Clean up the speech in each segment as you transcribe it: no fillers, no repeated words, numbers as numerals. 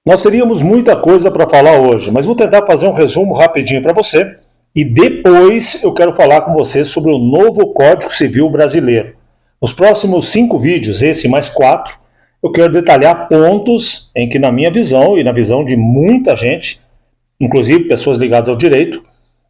Nós teríamos muita coisa para falar hoje, mas vou tentar fazer um resumo rapidinho para você e depois eu quero falar com você sobre o novo Código Civil brasileiro. Nos próximos 5 vídeos, esse mais 4, eu quero detalhar pontos em que, na minha visão e na visão de muita gente, inclusive pessoas ligadas ao direito,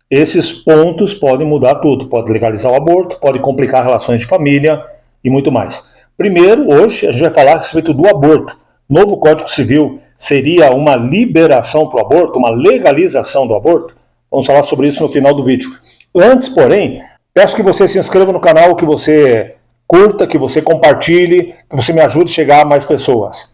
esses pontos podem mudar tudo. Pode legalizar o aborto, pode complicar relações de família e muito mais. Primeiro, hoje, a gente vai falar a respeito do aborto. Novo Código Civil seria uma liberação para o aborto, uma legalização do aborto? Vamos falar sobre isso no final do vídeo. Antes, porém, peço que você se inscreva no canal, que você curta, que você compartilhe, que você me ajude a chegar a mais pessoas.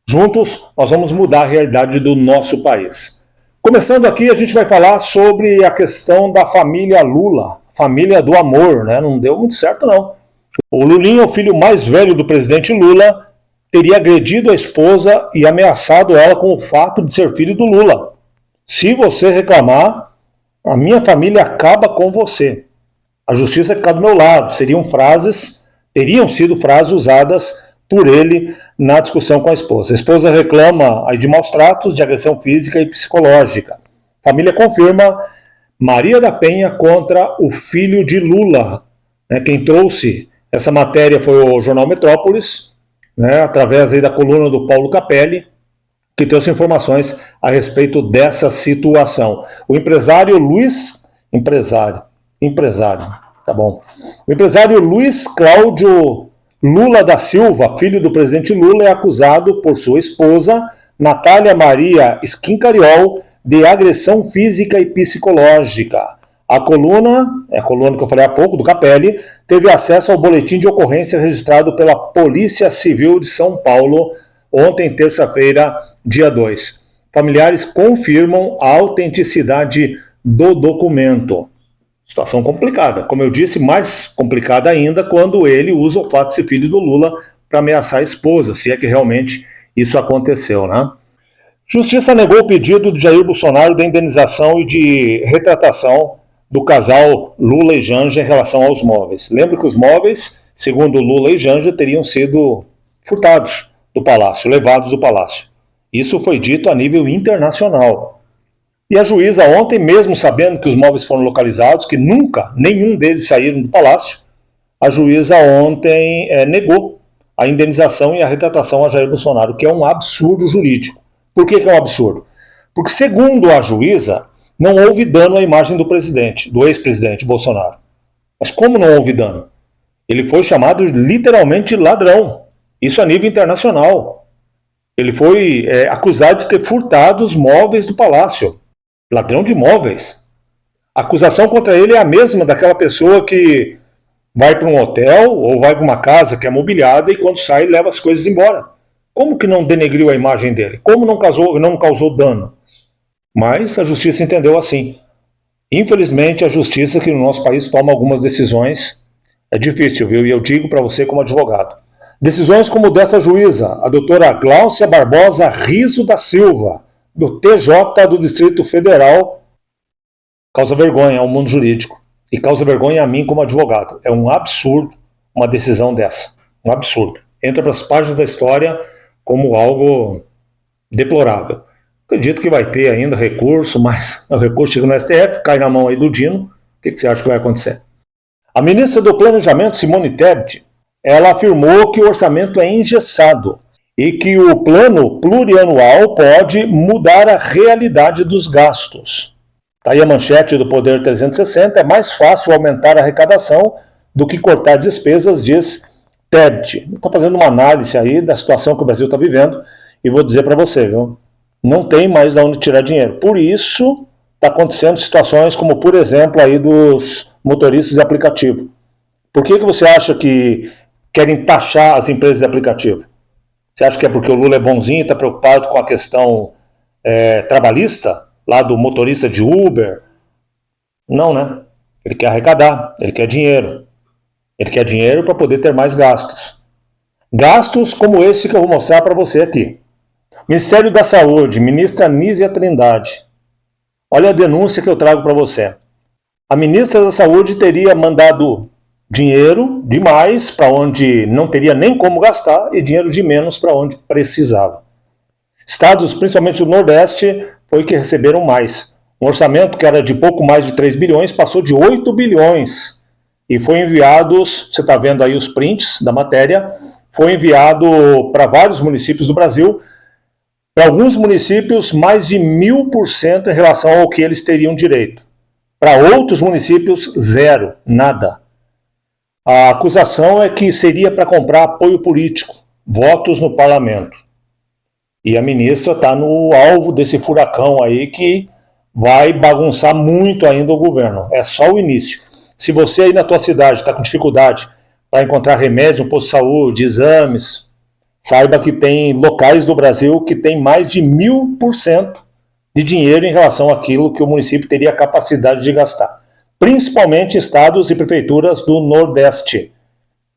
Juntos, nós vamos mudar a realidade do nosso país. Começando aqui, a gente vai falar sobre a questão da família Lula, família do amor, né? Não deu muito certo, não. O Lulinha, o filho mais velho do presidente Lula, teria agredido a esposa e ameaçado ela com o fato de ser filho do Lula. Se você reclamar, a minha família acaba com você. A justiça fica do meu lado. Teriam sido frases usadas por ele na discussão com a esposa. A esposa reclama aí de maus tratos, de agressão física e psicológica. A família confirma Maria da Penha contra o filho de Lula. Quem trouxe essa matéria foi o jornal Metrópolis, através aí da coluna do Paulo Capelli, que trouxe informações a respeito dessa situação. O empresário Luiz Cláudio Lula da Silva, filho do presidente Lula, é acusado por sua esposa, Natália Maria Schincariol, de agressão física e psicológica. A coluna que eu falei há pouco, do Capelli, teve acesso ao boletim de ocorrência registrado pela Polícia Civil de São Paulo ontem, terça-feira, dia 2. Familiares confirmam a autenticidade do documento. Situação complicada. Como eu disse, mais complicada ainda quando ele usa o fato de ser filho do Lula para ameaçar a esposa, se é que realmente isso aconteceu, né? Justiça negou o pedido de Jair Bolsonaro de indenização e de retratação do casal Lula e Janja em relação aos móveis. Lembra que os móveis, segundo Lula e Janja, teriam sido furtados do palácio, levados do palácio. Isso foi dito a nível internacional. E a juíza ontem, mesmo sabendo que os móveis foram localizados, que nunca nenhum deles saíram do palácio, a juíza ontem negou a indenização e a retratação a Jair Bolsonaro, que é um absurdo jurídico. Por que é um absurdo? Porque, segundo a juíza, não houve dano à imagem do ex-presidente Bolsonaro. Mas como não houve dano? Ele foi chamado literalmente de ladrão. Isso a nível internacional. Ele foi acusado de ter furtado os móveis do palácio. Ladrão de móveis. A acusação contra ele é a mesma daquela pessoa que vai para um hotel ou vai para uma casa que é mobiliada e quando sai leva as coisas embora. Como que não denegriu a imagem dele? Como não causou dano? Mas a justiça entendeu assim. Infelizmente, a justiça aqui no nosso país toma algumas decisões. É difícil, viu? E eu digo para você como advogado. Decisões como dessa juíza, a doutora Gláucia Barbosa Riso da Silva, do TJ do Distrito Federal, causa vergonha ao mundo jurídico. E causa vergonha a mim como advogado. É um absurdo uma decisão dessa. Um absurdo. Entra para as páginas da história como algo deplorável. Acredito que vai ter ainda recurso, mas o recurso chega no STF, cai na mão aí do Dino. O que você acha que vai acontecer? A ministra do Planejamento, Simone Tebet, ela afirmou que o orçamento é engessado e que o plano plurianual pode mudar a realidade dos gastos. Está aí a manchete do Poder 360, é mais fácil aumentar a arrecadação do que cortar despesas, diz Tebet. Está fazendo uma análise aí da situação que o Brasil está vivendo e vou dizer para você, viu? Não tem mais de onde tirar dinheiro. Por isso, está acontecendo situações como, por exemplo, aí dos motoristas de aplicativo. Por que você acha que querem taxar as empresas de aplicativo? Você acha que é porque o Lula é bonzinho e está preocupado com a questão trabalhista, lá do motorista de Uber? Não, né? Ele quer arrecadar, ele quer dinheiro. Ele quer dinheiro para poder ter mais gastos. Gastos como esse que eu vou mostrar para você aqui. Ministério da Saúde, ministra Nízia Trindade. Olha a denúncia que eu trago para você. A ministra da Saúde teria mandado dinheiro demais para onde não teria nem como gastar e dinheiro de menos para onde precisava. Estados, principalmente do Nordeste, foi que receberam mais. Um orçamento que era de pouco mais de 3 bilhões passou de 8 bilhões. E foi enviados, você está vendo aí os prints da matéria, foi enviado para vários municípios do Brasil. Para alguns municípios, mais de 1000% em relação ao que eles teriam direito. Para outros municípios, zero, nada. A acusação é que seria para comprar apoio político, votos no parlamento. E a ministra está no alvo desse furacão aí que vai bagunçar muito ainda o governo. É só o início. Se você aí na tua cidade está com dificuldade para encontrar remédio no posto de saúde, exames, saiba que tem locais do Brasil que tem mais de 1000% de dinheiro em relação àquilo que o município teria capacidade de gastar. Principalmente estados e prefeituras do Nordeste.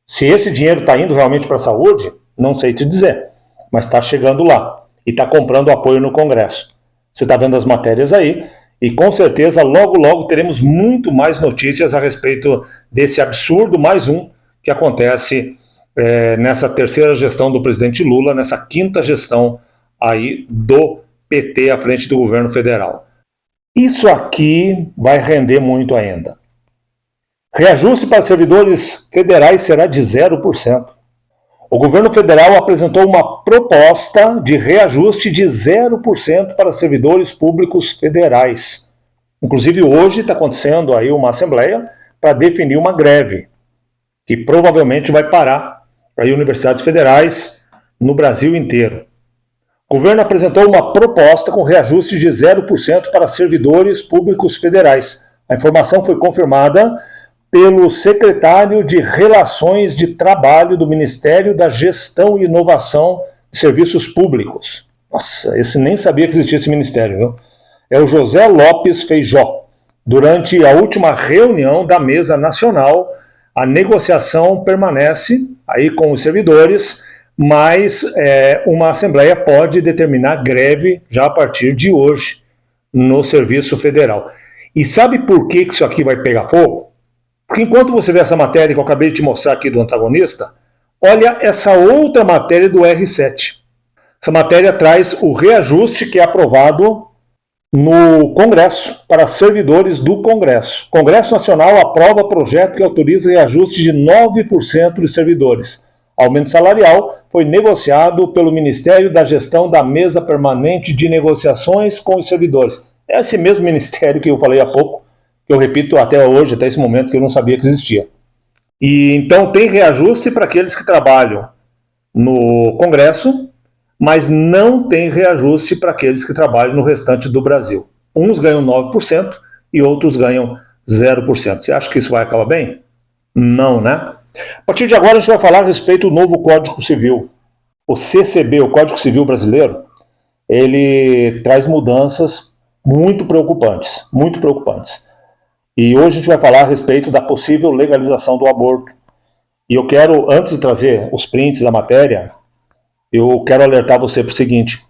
Se esse dinheiro está indo realmente para a saúde, não sei te dizer, mas está chegando lá e está comprando apoio no Congresso. Você está vendo as matérias aí e com certeza logo logo teremos muito mais notícias a respeito desse absurdo, mais um, que acontece nessa terceira gestão do presidente Lula, nessa quinta gestão aí do PT à frente do governo federal. Isso aqui vai render muito ainda. Reajuste para servidores federais será de 0%. O governo federal apresentou uma proposta de reajuste de 0% para servidores públicos federais. Inclusive hoje está acontecendo aí uma assembleia para definir uma greve, que provavelmente vai parar aí universidades federais no Brasil inteiro. O governo apresentou uma proposta com reajuste de 0% para servidores públicos federais. A informação foi confirmada pelo secretário de Relações de Trabalho do Ministério da Gestão e Inovação de Serviços Públicos. Nossa, esse nem sabia que existia esse ministério, viu? É o José Lopes Feijó. Durante a última reunião da Mesa Nacional, a negociação permanece aí com os servidores, mas uma assembleia pode determinar greve já a partir de hoje no Serviço Federal. E sabe por que isso aqui vai pegar fogo? Porque enquanto você vê essa matéria que eu acabei de te mostrar aqui do antagonista, olha essa outra matéria do R7. Essa matéria traz o reajuste que é aprovado no Congresso, para servidores do Congresso. O Congresso Nacional aprova projeto que autoriza reajuste de 9% dos servidores. Aumento salarial foi negociado pelo Ministério da Gestão da Mesa Permanente de Negociações com os Servidores. É esse mesmo ministério que eu falei há pouco, que eu repito até hoje, até esse momento, que eu não sabia que existia. E então tem reajuste para aqueles que trabalham no Congresso, mas não tem reajuste para aqueles que trabalham no restante do Brasil. Uns ganham 9% e outros ganham 0%. Você acha que isso vai acabar bem? Não, né? A partir de agora a gente vai falar a respeito do novo Código Civil. O CCB, o Código Civil Brasileiro, ele traz mudanças muito preocupantes, muito preocupantes. E hoje a gente vai falar a respeito da possível legalização do aborto. E eu quero, antes de trazer os prints da matéria, eu quero alertar você para o seguinte.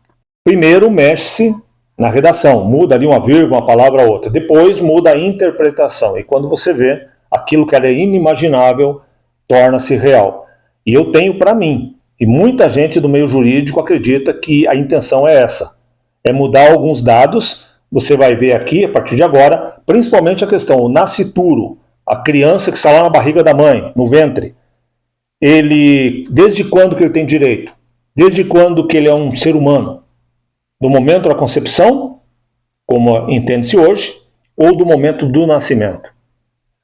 Primeiro, mexe-se na redação, muda ali uma vírgula, uma palavra ou outra. Depois, muda a interpretação. E quando você vê, aquilo que era inimaginável torna-se real. E eu tenho para mim, e muita gente do meio jurídico acredita que a intenção é essa. É mudar alguns dados, você vai ver aqui, a partir de agora, principalmente a questão, o nascituro, a criança que está lá na barriga da mãe, no ventre. Ele, desde quando que ele tem direito? Desde quando que ele é um ser humano? Do momento da concepção, como entende-se hoje, ou do momento do nascimento?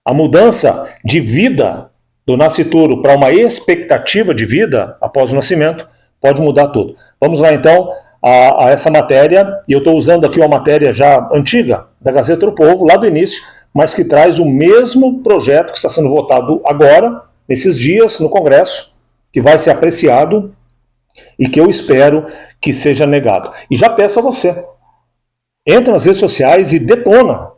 A mudança de vida do nascituro para uma expectativa de vida após o nascimento pode mudar tudo. Vamos lá então a essa matéria, e eu estou usando aqui uma matéria já antiga, da Gazeta do Povo, lá do início, mas que traz o mesmo projeto que está sendo votado agora, nesses dias, no Congresso, que vai ser apreciado e que eu espero que seja negado. E já peço a você, entra nas redes sociais e detona,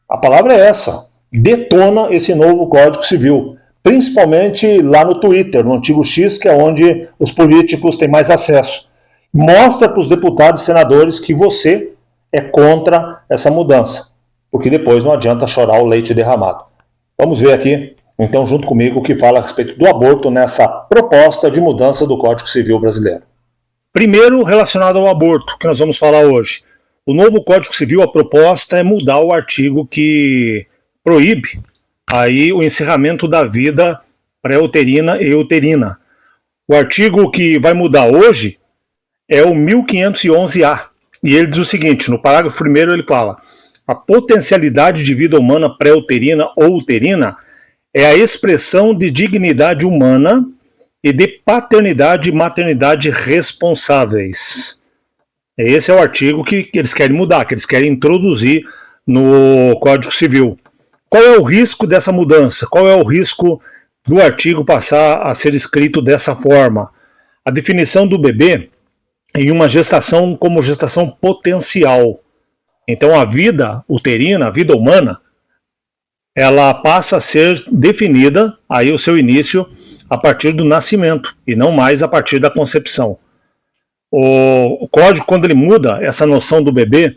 a palavra é essa, detona esse novo Código Civil, principalmente lá no Twitter, no antigo X, que é onde os políticos têm mais acesso. Mostra para os deputados e senadores que você é contra essa mudança, porque depois não adianta chorar o leite derramado. Vamos ver aqui, então, junto comigo, o que fala a respeito do aborto nessa proposta de mudança do Código Civil brasileiro. Primeiro, relacionado ao aborto, que nós vamos falar hoje. O novo Código Civil, a proposta é mudar o artigo que proíbe aí o encerramento da vida pré-uterina e uterina. O artigo que vai mudar hoje é o 1511-A, e ele diz o seguinte, no parágrafo 1º ele fala: a potencialidade de vida humana pré-uterina ou uterina é a expressão de dignidade humana e de paternidade e maternidade responsáveis. Esse é o artigo que eles querem mudar, que eles querem introduzir no Código Civil. Qual é o risco dessa mudança? Qual é o risco do artigo passar a ser escrito dessa forma? A definição do bebê em uma gestação como gestação potencial. Então a vida uterina, a vida humana, ela passa a ser definida, aí o seu início, a partir do nascimento, e não mais a partir da concepção. O código, quando ele muda essa noção do bebê,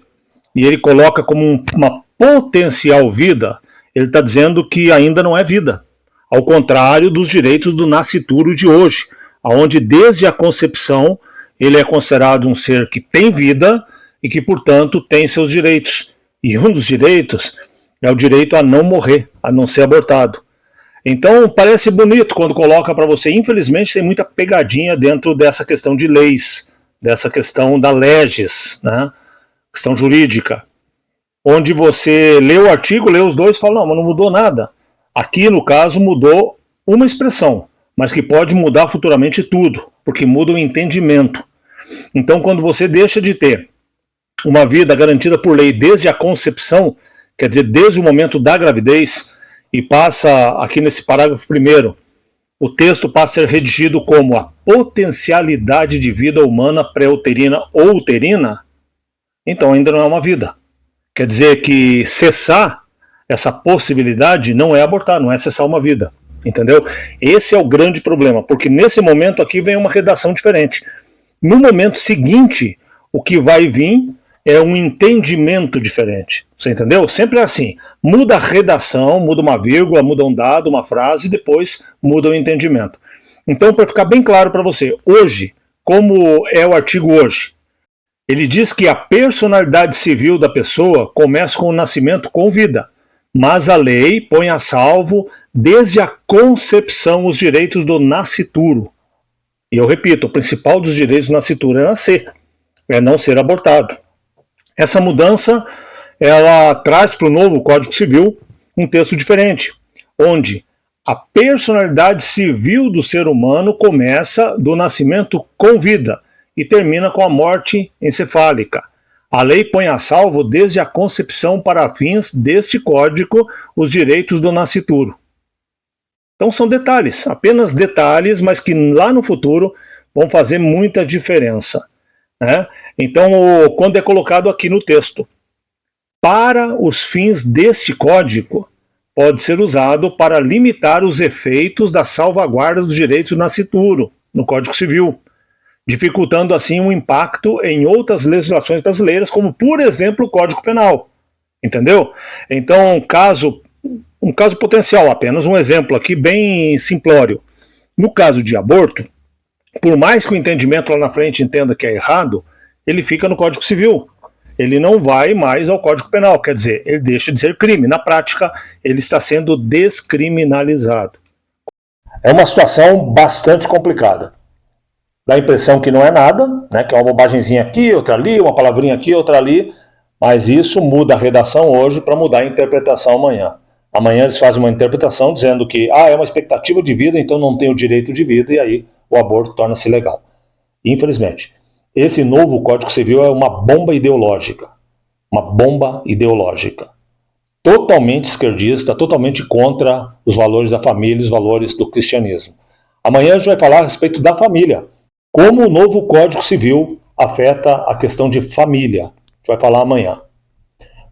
e ele coloca como uma potencial vida, ele está dizendo que ainda não é vida. Ao contrário dos direitos do nascituro de hoje, onde desde a concepção ele é considerado um ser que tem vida e que, portanto, tem seus direitos. E um dos direitos é o direito a não morrer, a não ser abortado. Então, parece bonito quando coloca para você. Infelizmente, tem muita pegadinha dentro dessa questão de leis, dessa questão da legis, né? Questão jurídica, onde você lê o artigo, lê os dois e fala, não, mas não mudou nada. Aqui, no caso, mudou uma expressão, mas que pode mudar futuramente tudo, porque muda o entendimento. Então, quando você deixa de ter uma vida garantida por lei desde a concepção, quer dizer, desde o momento da gravidez, e passa aqui nesse parágrafo 1º, o texto passa a ser redigido como a potencialidade de vida humana pré-uterina ou uterina, então ainda não é uma vida. Quer dizer que cessar essa possibilidade não é abortar, não é cessar uma vida, entendeu? Esse é o grande problema, porque nesse momento aqui vem uma redação diferente. No momento seguinte, o que vai vir é um entendimento diferente, você entendeu? Sempre é assim, muda a redação, muda uma vírgula, muda um dado, uma frase, e depois muda o entendimento. Então, para ficar bem claro para você, hoje, como é o artigo hoje? Ele diz que a personalidade civil da pessoa começa com o nascimento com vida, mas a lei põe a salvo, desde a concepção, os direitos do nascituro. E eu repito, o principal dos direitos do nascituro é nascer, é não ser abortado. Essa mudança, ela traz para o novo Código Civil um texto diferente, onde a personalidade civil do ser humano começa do nascimento com vida e termina com a morte encefálica. A lei põe a salvo desde a concepção para fins deste código os direitos do nascituro. Então são detalhes, apenas detalhes, mas que lá no futuro vão fazer muita diferença, né? Então, quando é colocado aqui no texto, para os fins deste código, pode ser usado para limitar os efeitos da salvaguarda dos direitos do nascituro no Código Civil, dificultando assim o impacto em outras legislações brasileiras, como, por exemplo, o Código Penal. Entendeu? Então, um caso potencial, apenas um exemplo aqui bem simplório. No caso de aborto, por mais que o entendimento lá na frente entenda que é errado, ele fica no Código Civil. Ele não vai mais ao Código Penal, quer dizer, ele deixa de ser crime. Na prática, ele está sendo descriminalizado. É uma situação bastante complicada. Dá a impressão que não é nada, né, que é uma bobagemzinha aqui, outra ali, uma palavrinha aqui, outra ali, mas isso muda a redação hoje para mudar a interpretação amanhã. Amanhã eles fazem uma interpretação dizendo que é uma expectativa de vida, então não tem o direito de vida, e aí o aborto torna-se legal. Infelizmente, esse novo Código Civil é uma bomba ideológica. Uma bomba ideológica. Totalmente esquerdista, totalmente contra os valores da família, os valores do cristianismo. Amanhã a gente vai falar a respeito da família. Como o novo Código Civil afeta a questão de família. A gente vai falar amanhã.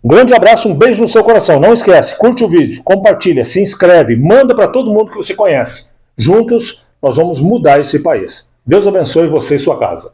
Um grande abraço, um beijo no seu coração. Não esquece, curte o vídeo, compartilha, se inscreve, manda para todo mundo que você conhece. Juntos nós vamos mudar esse país. Deus abençoe você e sua casa.